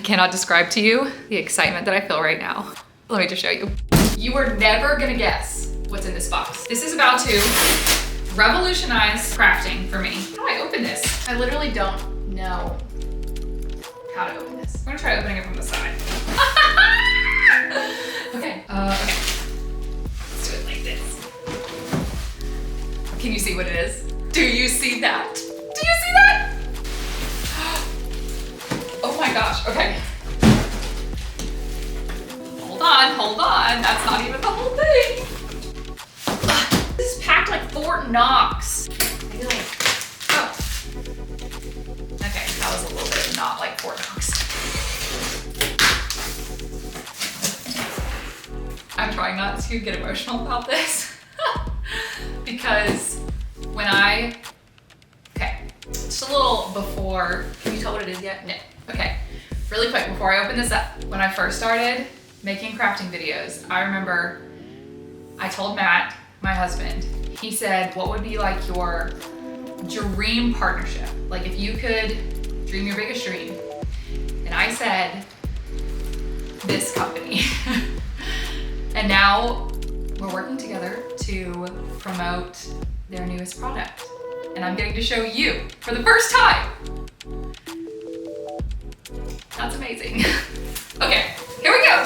cannot describe to you the excitement that I feel right now. Let me just show you. You are never gonna guess what's in this box. This is about to revolutionize crafting for me. How do I open this? I literally don't know how to open this. I'm gonna try opening it from the side. Okay, okay. Let's do it like this. Can you see what it is? Do you see that? Do you see that? Oh my gosh, okay. Hold on, that's not even the whole thing. This is packed like Fort Knox. Maybe like, oh. Okay, that was a little bit not like Fort Knox. I'm trying not to get emotional about this because when okay, just a little before, can you tell what it is yet? No, okay. Really quick, before I open this up, when I first started making crafting videos, I remember I told Matt, my husband, he said, what would be like your dream partnership? Like if you could dream your biggest dream. And I said, this company. And now we're working together to promote their newest product. And I'm getting to show you for the first time. That's amazing. Okay, here we go.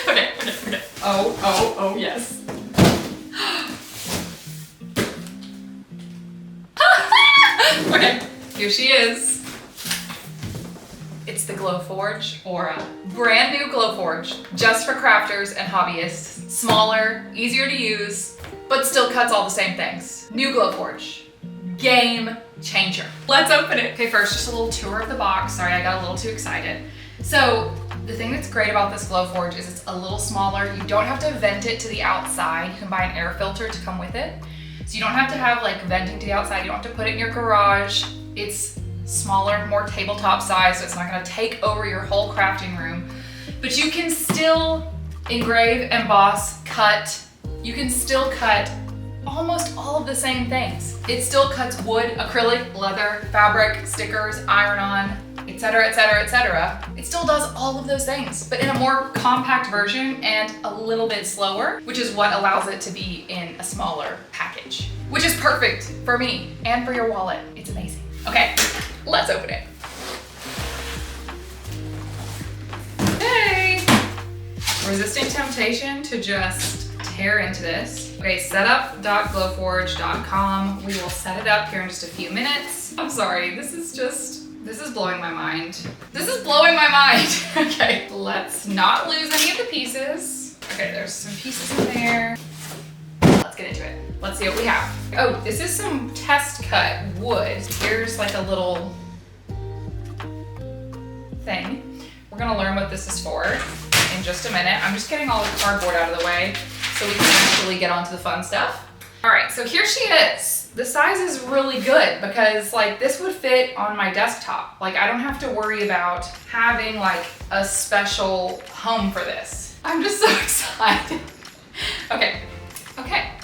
Okay. Oh, yes. Okay, here she is. It's the Glowforge Aura. Brand new Glowforge, just for crafters and hobbyists. Smaller, easier to use, but still cuts all the same things. New Glowforge. Game changer. Let's open it. Okay, first, just a little tour of the box. Sorry, I got a little too excited. So, the thing that's great about this Glowforge is it's a little smaller. You don't have to vent it to the outside. You can buy an air filter to come with it. So you don't have to have like venting to the outside. You don't have to put it in your garage. It's smaller, more tabletop size, so it's not gonna take over your whole crafting room. But you can still engrave, emboss, cut. You can still cut almost all of the same things. It still cuts wood, acrylic, leather, fabric, stickers, iron-on, etc., etc., etc. It still does all of those things, but in a more compact version and a little bit slower, which is what allows it to be in a smaller package, which is perfect for me and for your wallet. It's amazing. Okay, let's open it. Hey! Resisting temptation to just tear into this. Okay, setup.glowforge.com. We will set it up here in just a few minutes. I'm sorry, this is blowing my mind. This is blowing my mind. Okay, let's not lose any of the pieces. Okay, there's some pieces in there. Let's get into it. Let's see what we have. Oh, this is some test cut wood. Here's like a little thing. We're gonna learn what this is for in just a minute. I'm just getting all the cardboard out of the way so we can actually get onto the fun stuff. All right, so here she is. The size is really good because like this would fit on my desktop. Like I don't have to worry about having like a special home for this. I'm just so excited. Okay,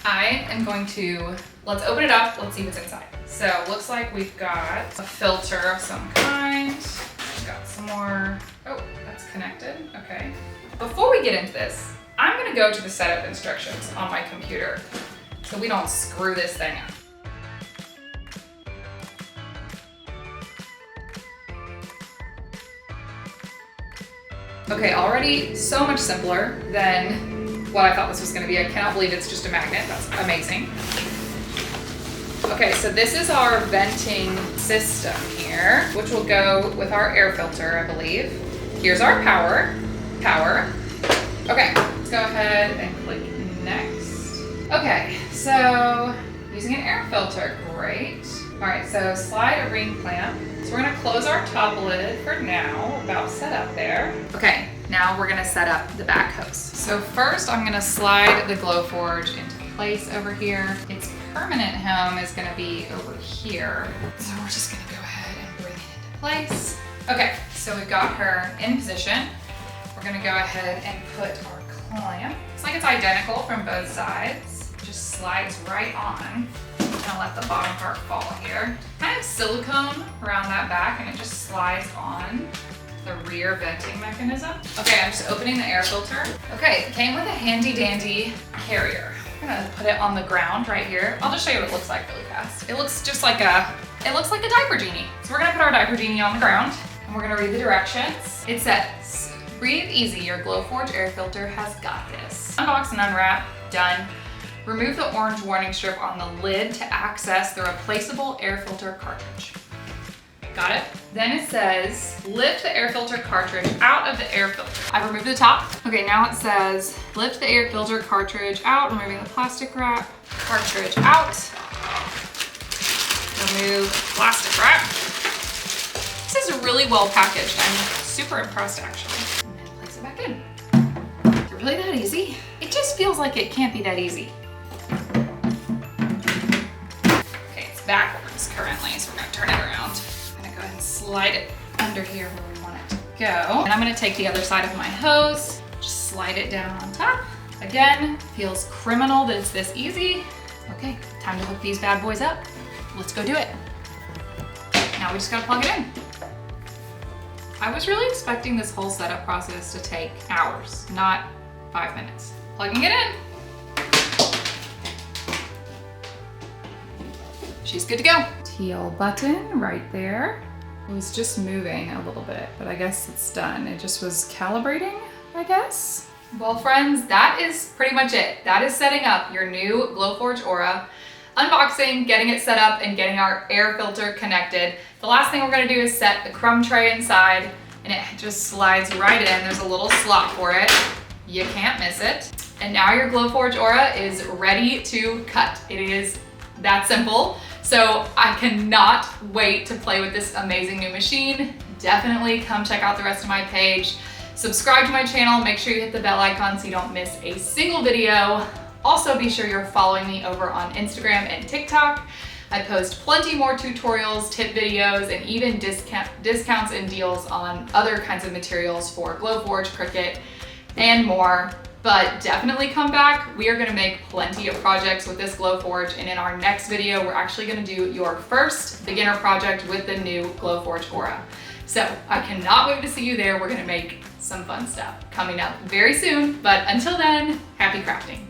I am going to, let's open it up. Let's see what's inside. So it looks like we've got a filter of some kind. We've got some more, oh, that's connected, okay. Before we get into this, I'm gonna go to the setup instructions on my computer so we don't screw this thing up. Okay, already so much simpler than what I thought this was gonna be. I cannot believe it's just a magnet. That's amazing. Okay, so this is our venting system here, which will go with our air filter, I believe. Here's our power. Okay, let's go ahead and click next. Okay, so using an air filter, great. All right, so slide a ring clamp. So we're gonna close our top lid for now. We're about set up there. Okay, now we're gonna set up the back hose. So first I'm gonna slide the Glowforge into place over here. Its permanent home is gonna be over here. So we're just gonna go ahead and bring it into place. Okay, so we've got her in position. We're gonna go ahead and put our clamp. It's like it's identical from both sides. Just slides right on. just gonna let the bottom part fall here. I have silicone around that back and it just slides on the rear venting mechanism. Okay, I'm just opening the air filter. Okay, it came with a handy dandy carrier. I'm gonna put it on the ground right here. I'll just show you what it looks like really fast. It looks just like it looks like a diaper genie. So we're gonna put our diaper genie on the ground and we're gonna read the directions. It says, breathe easy, your Glowforge air filter has got this. Unbox and unwrap, done. Remove the orange warning strip on the lid to access the replaceable air filter cartridge. Got it? Then it says, lift the air filter cartridge out of the air filter. I removed the top. Okay, now it says, lift the air filter cartridge out, removing the plastic wrap. Cartridge out. Remove plastic wrap. This is really well packaged. I'm super impressed actually. And then place it back in. Is it really that easy? It just feels like it can't be that easy. Okay, it's backwards currently, so we're gonna turn it around. Go ahead and slide it under here where we want it to go. And I'm gonna take the other side of my hose, just slide it down on top. Again, feels criminal that it's this easy. Okay, time to hook these bad boys up. Let's go do it. Now we just gotta plug it in. I was really expecting this whole setup process to take hours, not 5 minutes. Plugging it in. She's good to go. Teal button right there. It was just moving a little bit, but I guess it's done. It just was calibrating, I guess. Well, friends, that is pretty much it. That is setting up your new Glowforge Aura, unboxing, getting it set up, and getting our air filter connected. The last thing we're gonna do is set the crumb tray inside, and it just slides right in. There's a little slot for it. You can't miss it. And now your Glowforge Aura is ready to cut. It is that simple. So I cannot wait to play with this amazing new machine. Definitely come check out the rest of my page. Subscribe to my channel, make sure you hit the bell icon so you don't miss a single video. Also be sure you're following me over on Instagram and TikTok. I post plenty more tutorials, tip videos, and even discounts and deals on other kinds of materials for Glowforge, Cricut, and more. But definitely come back. We are gonna make plenty of projects with this Glowforge, and in our next video, we're actually gonna do your first beginner project with the new Glowforge Aura. So I cannot wait to see you there. We're gonna make some fun stuff coming up very soon, but until then, happy crafting.